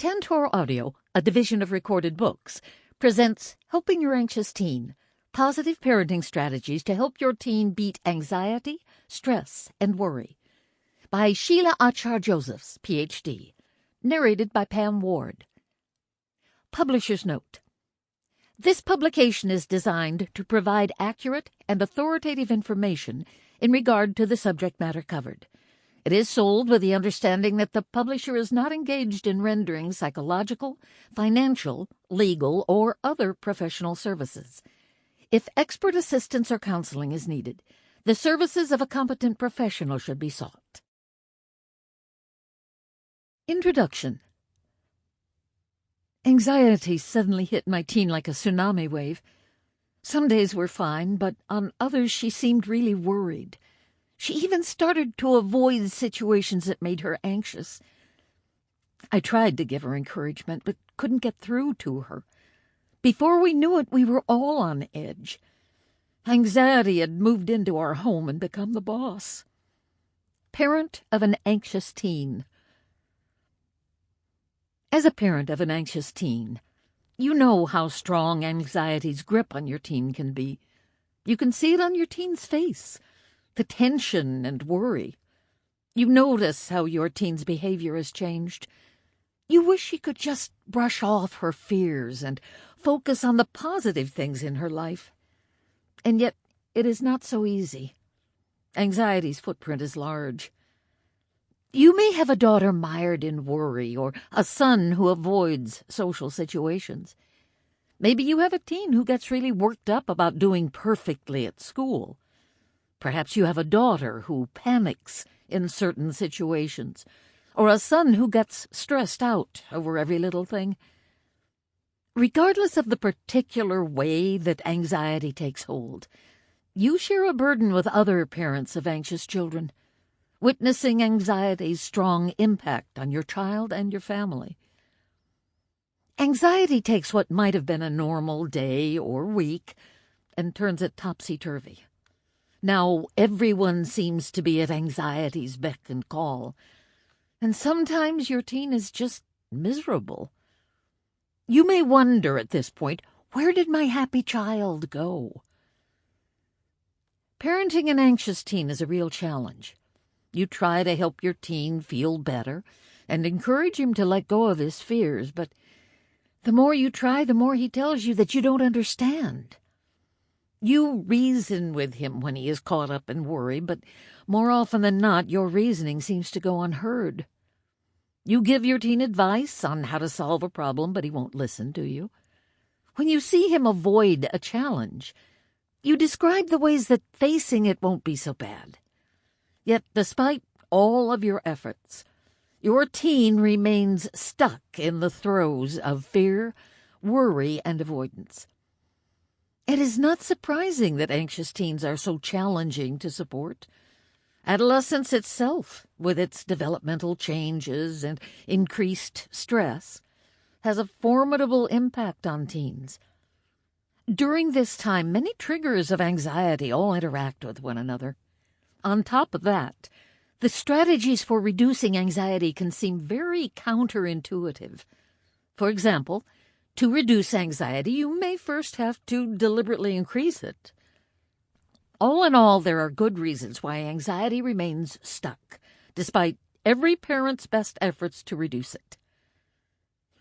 Tantor Audio, a division of Recorded Books, presents Helping Your Anxious Teen, Positive Parenting Strategies to Help Your Teen Beat Anxiety, Stress, and Worry, by Sheila Achar Josephs, Ph.D., narrated by Pam Ward. Publisher's Note: this publication is designed to provide accurate and authoritative information in regard to the subject matter covered. It is sold with the understanding that the publisher is not engaged in rendering psychological, financial, legal, or other professional services. If expert assistance or counseling is needed, the services of a competent professional should be sought. Introduction. Anxiety suddenly hit my teen like a tsunami wave. Some days were fine, but on others she seemed really worried. She even started to avoid situations that made her anxious. I tried to give her encouragement, but couldn't get through to her. Before we knew it, we were all on edge. Anxiety had moved into our home and become the boss. Parent of an anxious teen. As a parent of an anxious teen, you know how strong anxiety's grip on your teen can be. You can see it on your teen's face, the tension and worry. You notice how your teen's behavior has changed. You wish she could just brush off her fears and focus on the positive things in her life. And yet it is not so easy. Anxiety's footprint is large. You may have a daughter mired in worry or a son who avoids social situations. Maybe you have a teen who gets really worked up about doing perfectly at school. Perhaps you have a daughter who panics in certain situations, or a son who gets stressed out over every little thing. Regardless of the particular way that anxiety takes hold, you share a burden with other parents of anxious children, witnessing anxiety's strong impact on your child and your family. Anxiety takes what might have been a normal day or week and turns it topsy-turvy. Now everyone seems to be at anxiety's beck and call, and sometimes your teen is just miserable. You may wonder at this point, where did my happy child go? Parenting an anxious teen is a real challenge. You try to help your teen feel better and encourage him to let go of his fears, but the more you try, the more he tells you that you don't understand. You reason with him when he is caught up in worry, but more often than not, your reasoning seems to go unheard. You give your teen advice on how to solve a problem, but he won't listen to you. When you see him avoid a challenge, you describe the ways that facing it won't be so bad. Yet, despite all of your efforts, your teen remains stuck in the throes of fear, worry, and avoidance. It is not surprising that anxious teens are so challenging to support. Adolescence itself, with its developmental changes and increased stress, has a formidable impact on teens. During this time, many triggers of anxiety all interact with one another. On top of that, the strategies for reducing anxiety can seem very counterintuitive. For example, to reduce anxiety, you may first have to deliberately increase it. All in all, there are good reasons why anxiety remains stuck, despite every parent's best efforts to reduce it.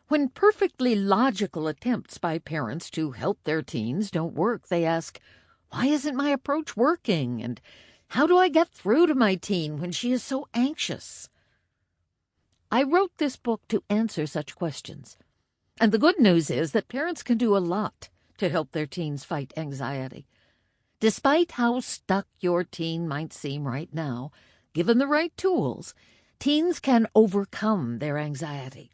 When perfectly logical attempts by parents to help their teens don't work, they ask, "Why isn't my approach working?" and "How do I get through to my teen when she is so anxious?" I wrote this book to answer such questions. And the good news is that parents can do a lot to help their teens fight anxiety. Despite how stuck your teen might seem right now, given the right tools, teens can overcome their anxiety.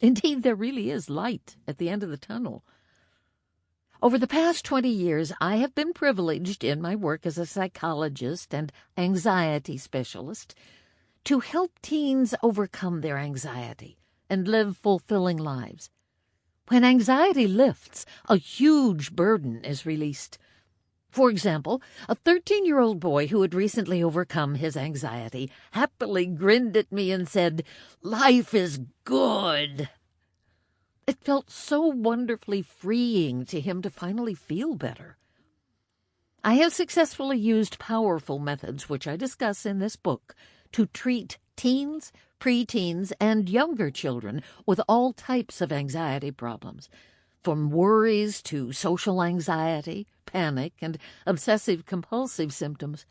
Indeed, there really is light at the end of the tunnel. Over the past 20 years, I have been privileged in my work as a psychologist and anxiety specialist to help teens overcome their anxiety and live fulfilling lives. When anxiety lifts, a huge burden is released. For example, a 13-year-old boy who had recently overcome his anxiety happily grinned at me and said, "Life is good." It felt so wonderfully freeing to him to finally feel better. I have successfully used powerful methods, which I discuss in this book, to treat teens, preteens, and younger children with all types of anxiety problems, from worries to social anxiety, panic, and obsessive-compulsive symptoms.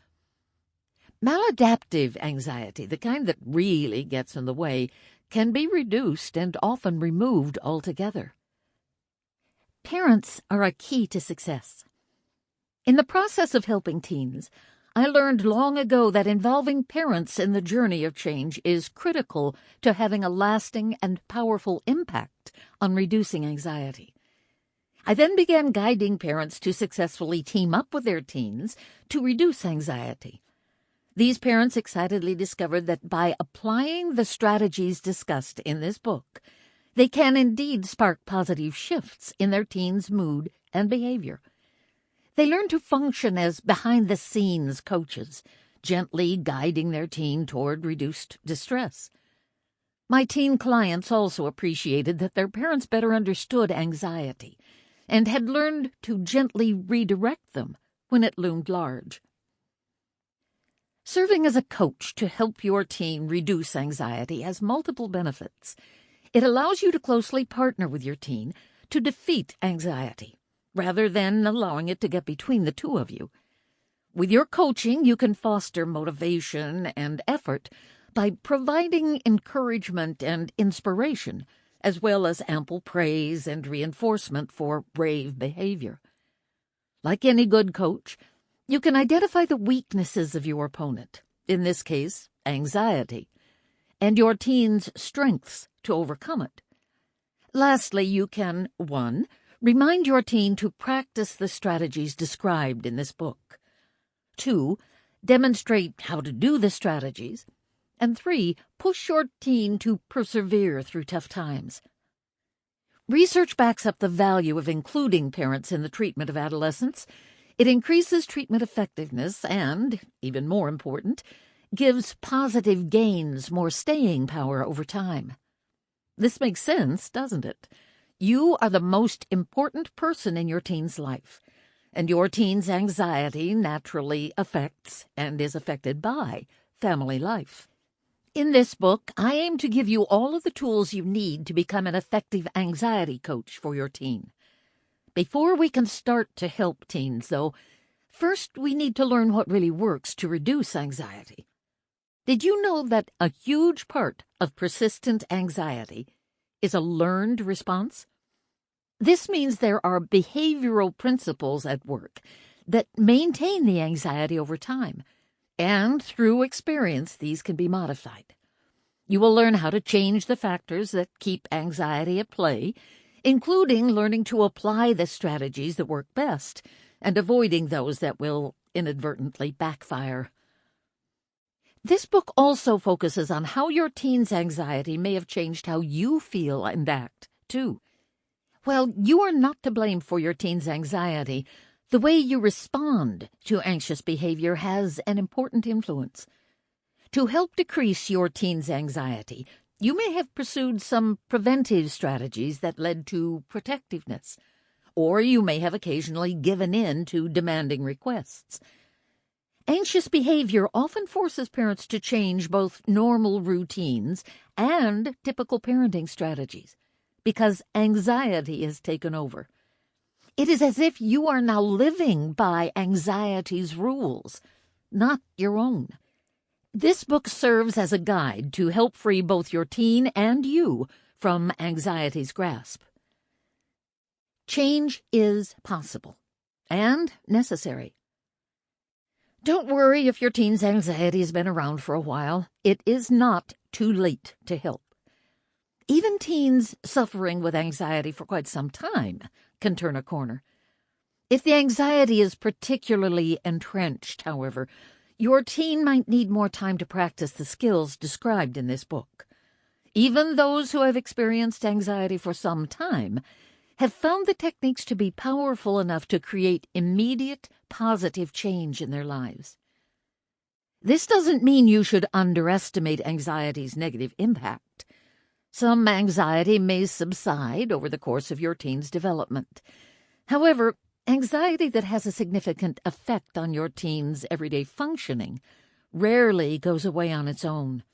Maladaptive anxiety, the kind that really gets in the way, can be reduced and often removed altogether. Parents are a key to success. In the process of helping teens, I learned long ago that involving parents in the journey of change is critical to having a lasting and powerful impact on reducing anxiety. I then began guiding parents to successfully team up with their teens to reduce anxiety. These parents excitedly discovered that by applying the strategies discussed in this book, they can indeed spark positive shifts in their teens' mood and behavior. They learn to function as behind-the-scenes coaches, gently guiding their teen toward reduced distress. My teen clients also appreciated that their parents better understood anxiety and had learned to gently redirect them when it loomed large. Serving as a coach to help your teen reduce anxiety has multiple benefits. It allows you to closely partner with your teen to defeat anxiety, rather than allowing it to get between the two of you. With your coaching, you can foster motivation and effort by providing encouragement and inspiration, as well as ample praise and reinforcement for brave behavior. Like any good coach, you can identify the weaknesses of your opponent, in this case, anxiety, and your teen's strengths to overcome it. Lastly, you can, 1. Remind your teen to practice the strategies described in this book. 2. Demonstrate how to do the strategies. And 3. Push your teen to persevere through tough times. Research backs up the value of including parents in the treatment of adolescents. It increases treatment effectiveness and, even more important, gives positive gains more staying power over time. This makes sense, doesn't it? You are the most important person in your teen's life, and your teen's anxiety naturally affects and is affected by family life. In this book, I aim to give you all of the tools you need to become an effective anxiety coach for your teen. Before we can start to help teens, though, first we need to learn what really works to reduce anxiety. Did you know that a huge part of persistent anxiety is a learned response? This means there are behavioral principles at work that maintain the anxiety over time, and through experience these can be modified. You will learn how to change the factors that keep anxiety at play, including learning to apply the strategies that work best and avoiding those that will inadvertently backfire. This book also focuses on how your teen's anxiety may have changed how you feel and act, too. Well, you are not to blame for your teen's anxiety. The way you respond to anxious behavior has an important influence. To help decrease your teen's anxiety, you may have pursued some preventive strategies that led to protectiveness, or you may have occasionally given in to demanding requests. Anxious behavior often forces parents to change both normal routines and typical parenting strategies, because anxiety has taken over. It is as if you are now living by anxiety's rules, not your own. This book serves as a guide to help free both your teen and you from anxiety's grasp. Change is possible and necessary. Don't worry if your teen's anxiety has been around for a while. It is not too late to help. Even teens suffering with anxiety for quite some time can turn a corner. If the anxiety is particularly entrenched, however, your teen might need more time to practice the skills described in this book. Even those who have experienced anxiety for some time have found the techniques to be powerful enough to create immediate, positive change in their lives. This doesn't mean you should underestimate anxiety's negative impact. Some anxiety may subside over the course of your teen's development. However, anxiety that has a significant effect on your teen's everyday functioning rarely goes away on its own.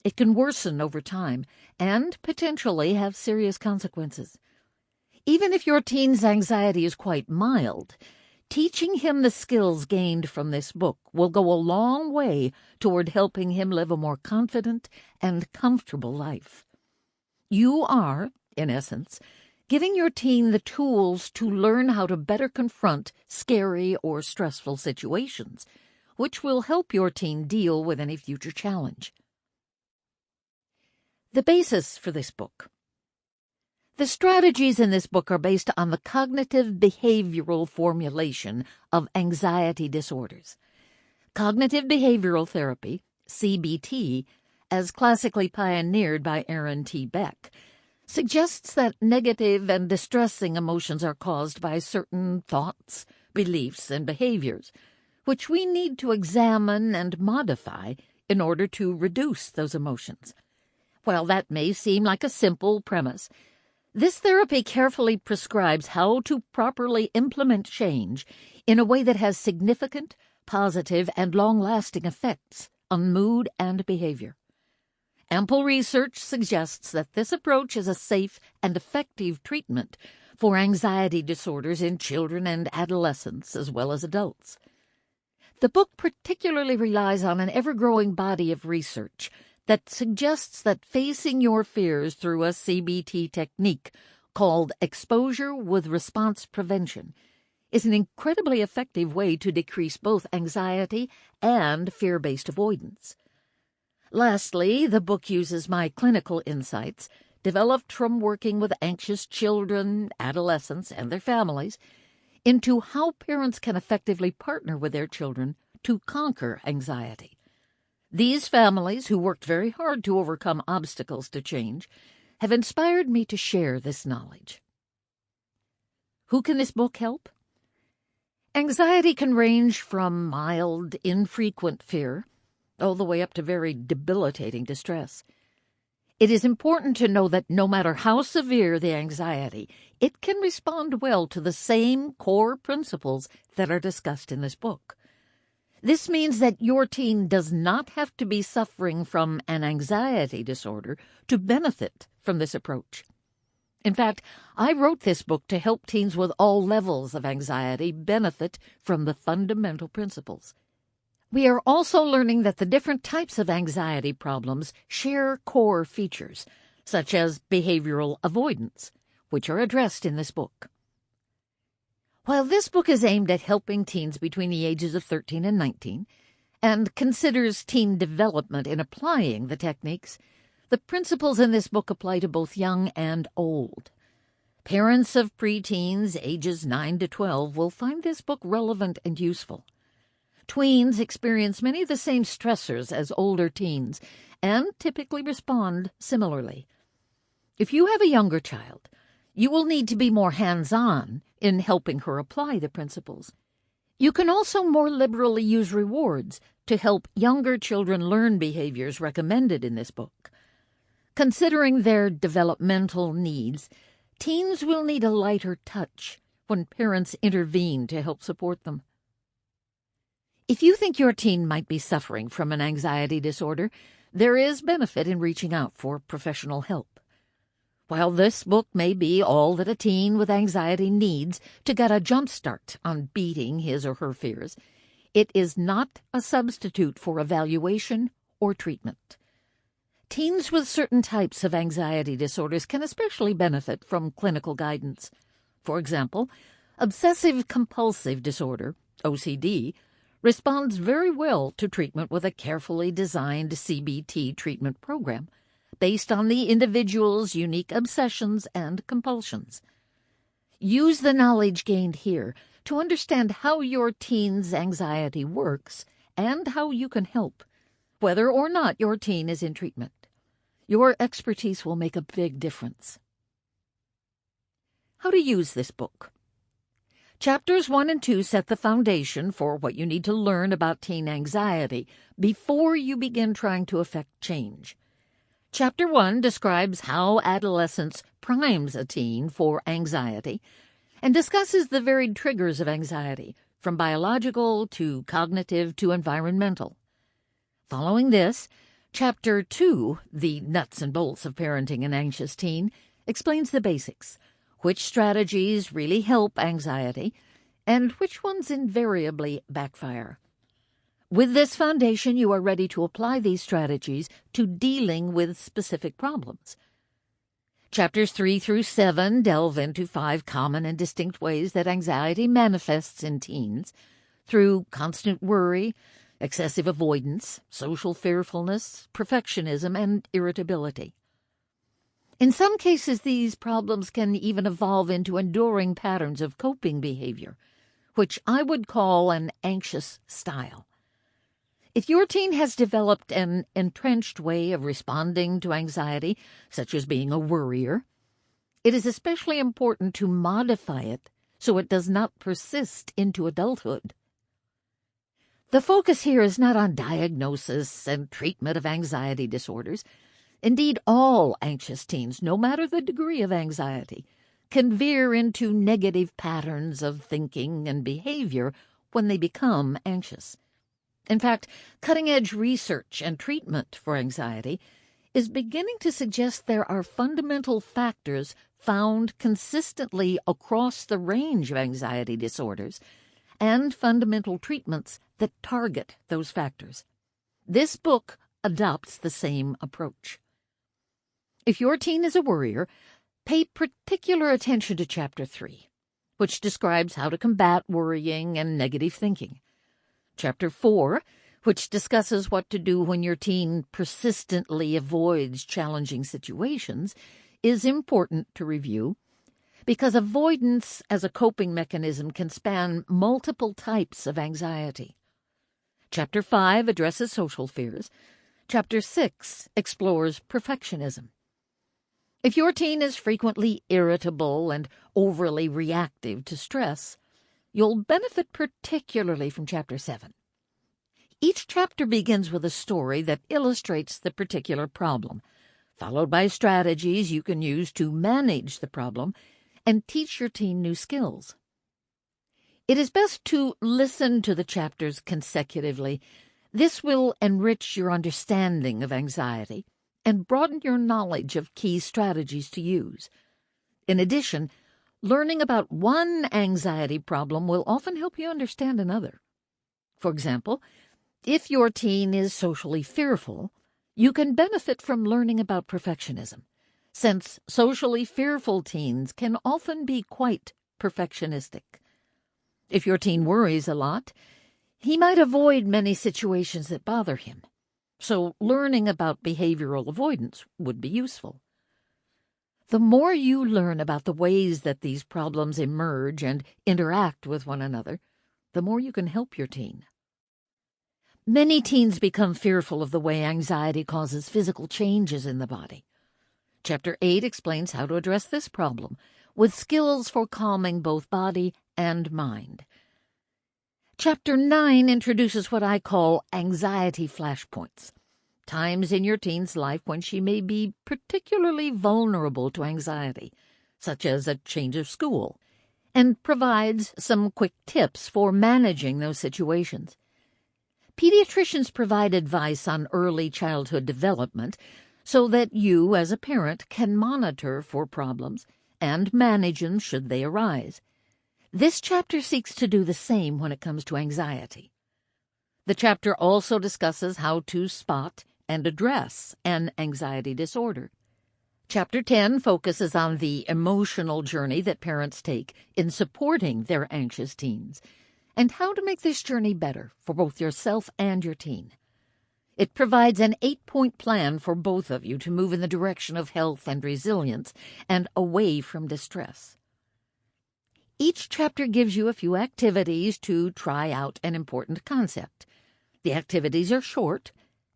It can worsen over time and potentially have serious consequences. Even if your teen's anxiety is quite mild, teaching him the skills gained from this book will go a long way toward helping him live a more confident and comfortable life. You are, in essence, giving your teen the tools to learn how to better confront scary or stressful situations, which will help your teen deal with any future challenge. The basis for this book. The strategies in this book are based on the cognitive behavioral formulation of anxiety disorders. Cognitive behavioral therapy, CBT, as classically pioneered by Aaron T. Beck, suggests that negative and distressing emotions are caused by certain thoughts, beliefs, and behaviors, which we need to examine and modify in order to reduce those emotions. While that may seem like a simple premise, this therapy carefully prescribes how to properly implement change in a way that has significant, positive, and long-lasting effects on mood and behavior. Ample research suggests that this approach is a safe and effective treatment for anxiety disorders in children and adolescents as well as adults. The book particularly relies on an ever-growing body of research that suggests that facing your fears through a CBT technique called exposure with response prevention is an incredibly effective way to decrease both anxiety and fear-based avoidance. Lastly, the book uses my clinical insights, developed from working with anxious children, adolescents, and their families, into how parents can effectively partner with their children to conquer anxiety. These families, who worked very hard to overcome obstacles to change, have inspired me to share this knowledge. Who can this book help? Anxiety can range from mild, infrequent fear all the way up to very debilitating distress. It is important to know that no matter how severe the anxiety, it can respond well to the same core principles that are discussed in this book. This means that your teen does not have to be suffering from an anxiety disorder to benefit from this approach. In fact, I wrote this book to help teens with all levels of anxiety benefit from the fundamental principles. We are also learning that the different types of anxiety problems share core features, such as behavioral avoidance, which are addressed in this book. While this book is aimed at helping teens between the ages of 13 and 19 and considers teen development in applying the techniques, the principles in this book apply to both young and old. Parents of preteens ages 9 to 12 will find this book relevant and useful. Tweens experience many of the same stressors as older teens and typically respond similarly. If you have a younger child, you will need to be more hands-on in helping her apply the principles. You can also more liberally use rewards to help younger children learn behaviors recommended in this book. Considering their developmental needs, teens will need a lighter touch when parents intervene to help support them. If you think your teen might be suffering from an anxiety disorder, there is benefit in reaching out for professional help. While this book may be all that a teen with anxiety needs to get a jump start on beating his or her fears, it is not a substitute for evaluation or treatment. Teens with certain types of anxiety disorders can especially benefit from clinical guidance. For example, obsessive-compulsive disorder, OCD, responds very well to treatment with a carefully designed CBT treatment program based on the individual's unique obsessions and compulsions. Use the knowledge gained here to understand how your teen's anxiety works and how you can help, whether or not your teen is in treatment. Your expertise will make a big difference. How to use this book. Chapters 1 and 2 set the foundation for what you need to learn about teen anxiety before you begin trying to effect change. Chapter 1 describes how adolescence primes a teen for anxiety and discusses the varied triggers of anxiety, from biological to cognitive to environmental. Following this, Chapter 2, The Nuts and Bolts of Parenting an Anxious Teen, explains the basics, which strategies really help anxiety, and which ones invariably backfire. With this foundation, you are ready to apply these strategies to dealing with specific problems. Chapters 3 through 7 delve into 5 common and distinct ways that anxiety manifests in teens through constant worry, excessive avoidance, social fearfulness, perfectionism, and irritability. In some cases, these problems can even evolve into enduring patterns of coping behavior, which I would call an anxious style. If your teen has developed an entrenched way of responding to anxiety, such as being a worrier, it is especially important to modify it so it does not persist into adulthood. The focus here is not on diagnosis and treatment of anxiety disorders. Indeed, all anxious teens, no matter the degree of anxiety, can veer into negative patterns of thinking and behavior when they become anxious. In fact, cutting-edge research and treatment for anxiety is beginning to suggest there are fundamental factors found consistently across the range of anxiety disorders and fundamental treatments that target those factors. This book adopts the same approach. If your teen is a worrier, pay particular attention to Chapter 3, which describes how to combat worrying and negative thinking. Chapter 4, which discusses what to do when your teen persistently avoids challenging situations, is important to review because avoidance as a coping mechanism can span multiple types of anxiety. Chapter 5 addresses social fears. Chapter 6 explores perfectionism. If your teen is frequently irritable and overly reactive to stress, you'll benefit particularly from Chapter 7. Each chapter begins with a story that illustrates the particular problem, followed by strategies you can use to manage the problem and teach your teen new skills. It is best to listen to the chapters consecutively. This will enrich your understanding of anxiety and broaden your knowledge of key strategies to use. In addition, learning about one anxiety problem will often help you understand another. For example, if your teen is socially fearful, you can benefit from learning about perfectionism, since socially fearful teens can often be quite perfectionistic. If your teen worries a lot, he might avoid many situations that bother him, so learning about behavioral avoidance would be useful. The more you learn about the ways that these problems emerge and interact with one another, the more you can help your teen. Many teens become fearful of the way anxiety causes physical changes in the body. Chapter 8 explains how to address this problem with skills for calming both body and mind. Chapter 9 introduces what I call anxiety flashpoints, times in your teen's life when she may be particularly vulnerable to anxiety, such as a change of school, and provides some quick tips for managing those situations. Pediatricians provide advice on early childhood development so that you, as a parent, can monitor for problems and manage them should they arise. This chapter seeks to do the same when it comes to anxiety. The chapter also discusses how to spot and address an anxiety disorder. Chapter 10 focuses on the emotional journey that parents take in supporting their anxious teens, and how to make this journey better for both yourself and your teen. It provides an 8-point plan for both of you to move in the direction of health and resilience and away from distress. Each chapter gives you a few activities to try out an important concept. The activities are short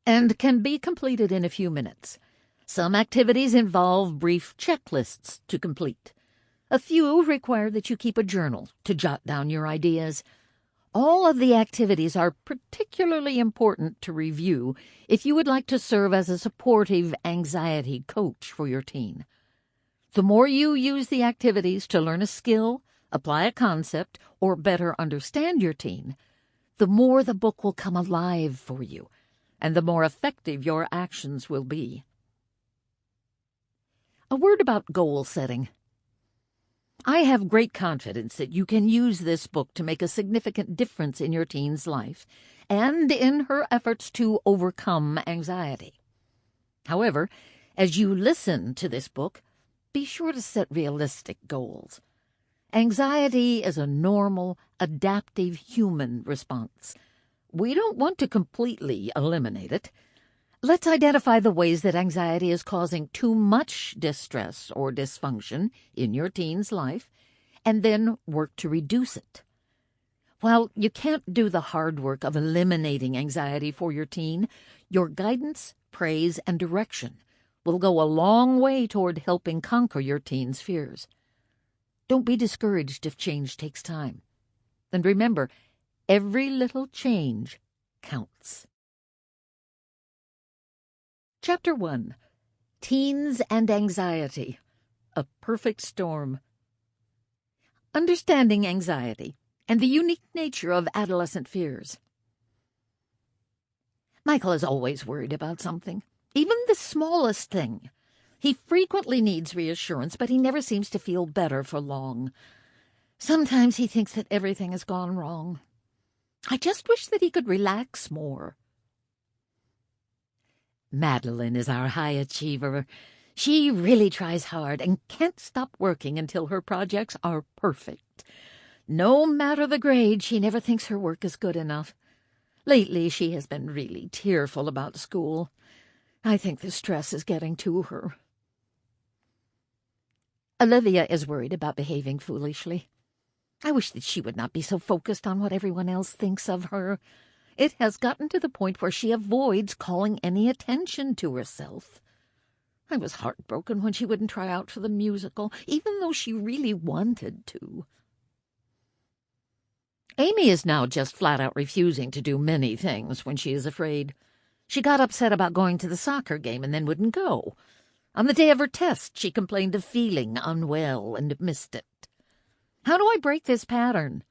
and can be completed in a few minutes. Some activities involve brief checklists to complete. A few require that you keep a journal to jot down your ideas. All of the activities are particularly important to review if you would like to serve as a supportive anxiety coach for your teen. The more you use the activities to learn a skill, apply a concept, or better understand your teen, the more the book will come alive for you, and the more effective your actions will be. A word about goal setting. I have great confidence that you can use this book to make a significant difference in your teen's life and in her efforts to overcome anxiety. However, as you listen to this book, be sure to set realistic goals. Anxiety is a normal, adaptive human response. We don't want to completely eliminate it. Let's identify the ways that anxiety is causing too much distress or dysfunction in your teen's life, and then work to reduce it. While you can't do the hard work of eliminating anxiety for your teen, your guidance, praise, and direction will go a long way toward helping conquer your teen's fears. Don't be discouraged if change takes time. And remember, every little change counts. Chapter 1. Teens and Anxiety. A Perfect Storm. Understanding anxiety and the unique nature of adolescent fears. Michael is always worried about something, even the smallest thing. He frequently needs reassurance, but he never seems to feel better for long. Sometimes he thinks that everything has gone wrong. I just wish that he could relax more. Madeline is our high achiever. She really tries hard and can't stop working until her projects are perfect. No matter the grade, she never thinks her work is good enough. Lately, she has been really tearful about school. I think the stress is getting to her. Olivia is worried about behaving foolishly. I wish that she would not be so focused on what everyone else thinks of her. It has gotten to the point where she avoids calling any attention to herself. I was heartbroken when she wouldn't try out for the musical, even though she really wanted to. Amy is now just flat-out refusing to do many things when she is afraid. She got upset about going to the soccer game and then wouldn't go. On the day of her test, she complained of feeling unwell and missed it. How do I break this pattern?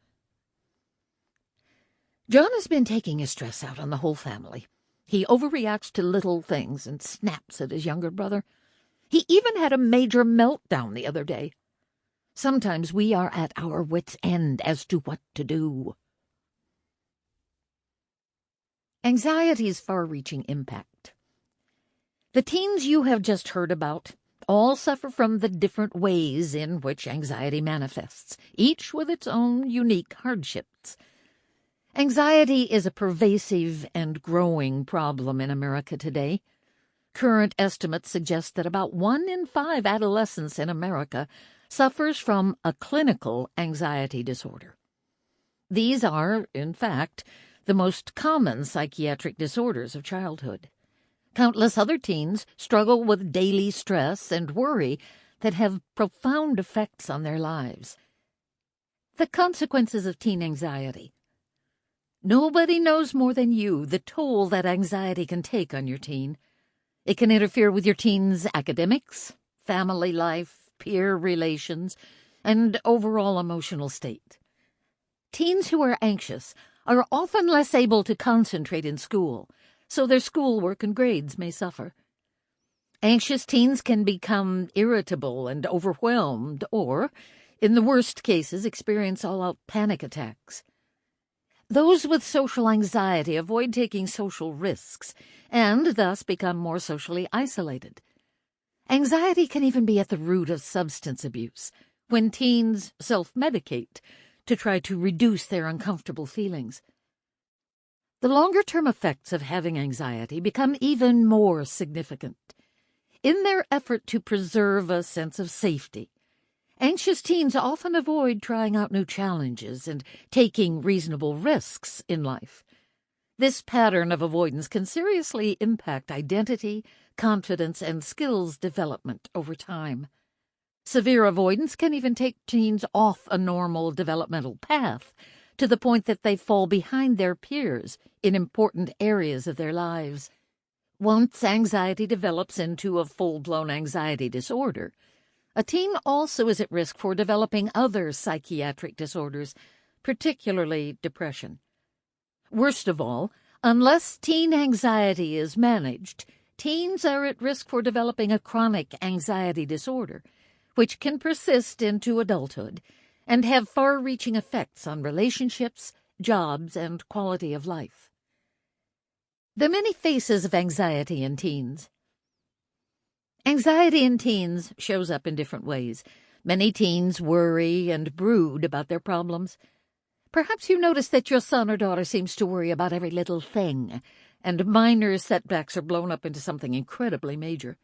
John has been taking his stress out on the whole family. He overreacts to little things and snaps at his younger brother. He even had a major meltdown the other day. Sometimes we are at our wits' end as to what to do. Anxiety's far-reaching impact. The teens you have just heard about all suffer from the different ways in which anxiety manifests, each with its own unique hardships. Anxiety is a pervasive and growing problem in America today. Current estimates suggest that about 1 in 5 adolescents in America suffers from a clinical anxiety disorder. These are, in fact, the most common psychiatric disorders of childhood. Countless other teens struggle with daily stress and worry that have profound effects on their lives. The consequences of teen anxiety. Nobody knows more than you the toll that anxiety can take on your teen. It can interfere with your teen's academics, family life, peer relations, and overall emotional state. Teens who are anxious are often less able to concentrate in school, so their schoolwork and grades may suffer. Anxious teens can become irritable and overwhelmed or, in the worst cases, experience all-out panic attacks. Those with social anxiety avoid taking social risks and thus become more socially isolated. Anxiety can even be at the root of substance abuse, when teens self-medicate to try to reduce their uncomfortable feelings. The longer-term effects of having anxiety become even more significant. In their effort to preserve a sense of safety, anxious teens often avoid trying out new challenges and taking reasonable risks in life. This pattern of avoidance can seriously impact identity, confidence, and skills development over time. Severe avoidance can even take teens off a normal developmental path to the point that they fall behind their peers in important areas of their lives. Once anxiety develops into a full-blown anxiety disorder, a teen also is at risk for developing other psychiatric disorders, particularly depression. Worst of all, unless teen anxiety is managed, teens are at risk for developing a chronic anxiety disorder, which can persist into adulthood and have far-reaching effects on relationships, jobs, and quality of life. The many faces of anxiety in teens. Anxiety in teens shows up in different ways. Many teens worry and brood about their problems. Perhaps you notice that your son or daughter seems to worry about every little thing, and minor setbacks are blown up into something incredibly major.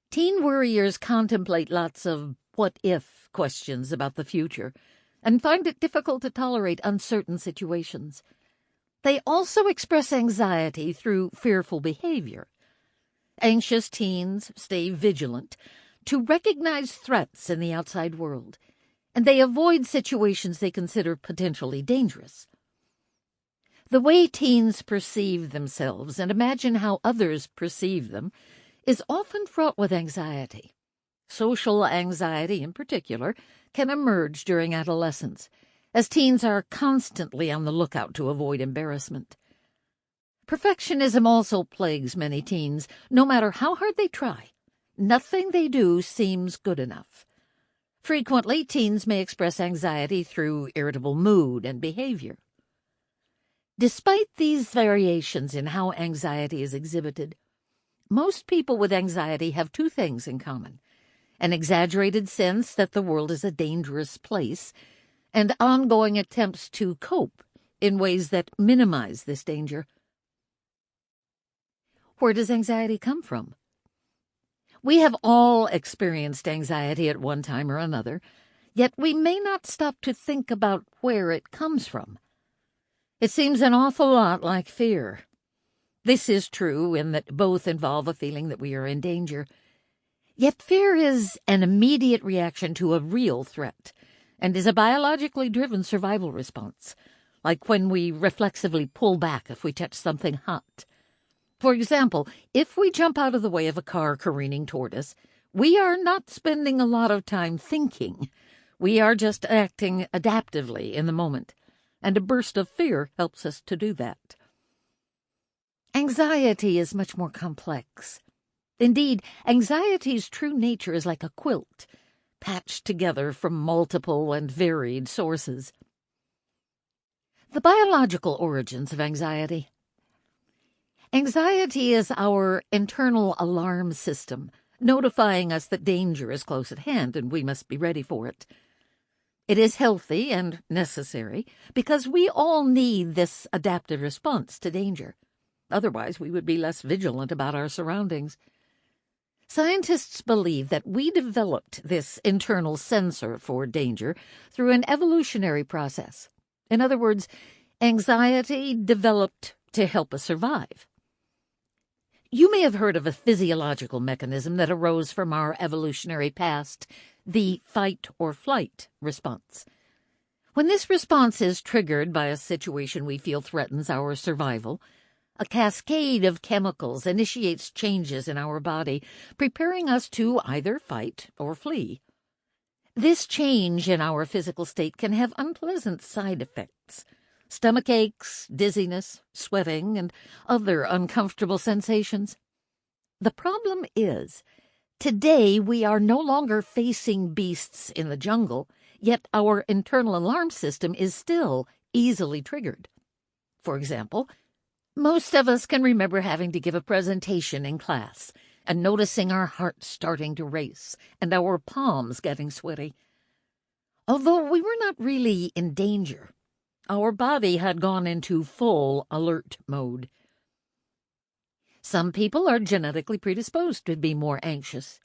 Teen worriers contemplate lots of what-if questions about the future and find it difficult to tolerate uncertain situations. They also express anxiety through fearful behavior. Anxious teens stay vigilant to recognize threats in the outside world, and they avoid situations they consider potentially dangerous. The way teens perceive themselves and imagine how others perceive them is often fraught with anxiety. Social anxiety, in particular, can emerge during adolescence, as teens are constantly on the lookout to avoid embarrassment. Perfectionism also plagues many teens, no matter how hard they try. Nothing they do seems good enough. Frequently, teens may express anxiety through irritable mood and behavior. Despite these variations in how anxiety is exhibited, most people with anxiety have two things in common: an exaggerated sense that the world is a dangerous place, and ongoing attempts to cope in ways that minimize this danger. Where does anxiety come from? We have all experienced anxiety at one time or another, yet we may not stop to think about where it comes from. It seems an awful lot like fear. This is true in that both involve a feeling that we are in danger. Yet fear is an immediate reaction to a real threat and is a biologically driven survival response, like when we reflexively pull back if we touch something hot. For example, if we jump out of the way of a car careening toward us, we are not spending a lot of time thinking. We are just acting adaptively in the moment, and a burst of fear helps us to do that. Anxiety is much more complex. Indeed, anxiety's true nature is like a quilt, patched together from multiple and varied sources. The biological origins of anxiety. Anxiety is our internal alarm system, notifying us that danger is close at hand and we must be ready for it. It is healthy and necessary because we all need this adaptive response to danger. Otherwise, we would be less vigilant about our surroundings. Scientists believe that we developed this internal sensor for danger through an evolutionary process. In other words, anxiety developed to help us survive. You may have heard of a physiological mechanism that arose from our evolutionary past, the fight-or-flight response. When this response is triggered by a situation we feel threatens our survival, a cascade of chemicals initiates changes in our body, preparing us to either fight or flee. This change in our physical state can have unpleasant side effects: stomach aches, dizziness, sweating, and other uncomfortable sensations. The problem is, today we are no longer facing beasts in the jungle, yet our internal alarm system is still easily triggered. For example, most of us can remember having to give a presentation in class and noticing our hearts starting to race and our palms getting sweaty. Although we were not really in danger, our body had gone into full alert mode. Some people are genetically predisposed to be more anxious.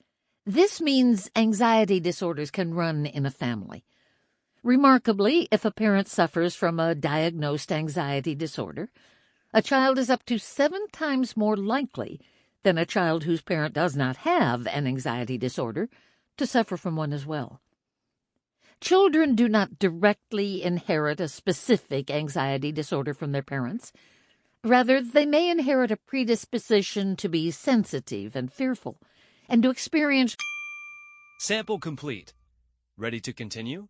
This means anxiety disorders can run in a family. Remarkably, if a parent suffers from a diagnosed anxiety disorder, a child is up to 7 times more likely than a child whose parent does not have an anxiety disorder to suffer from one as well. Children do not directly inherit a specific anxiety disorder from their parents. Rather, they may inherit a predisposition to be sensitive and fearful, and to experience. Sample complete. Ready to continue?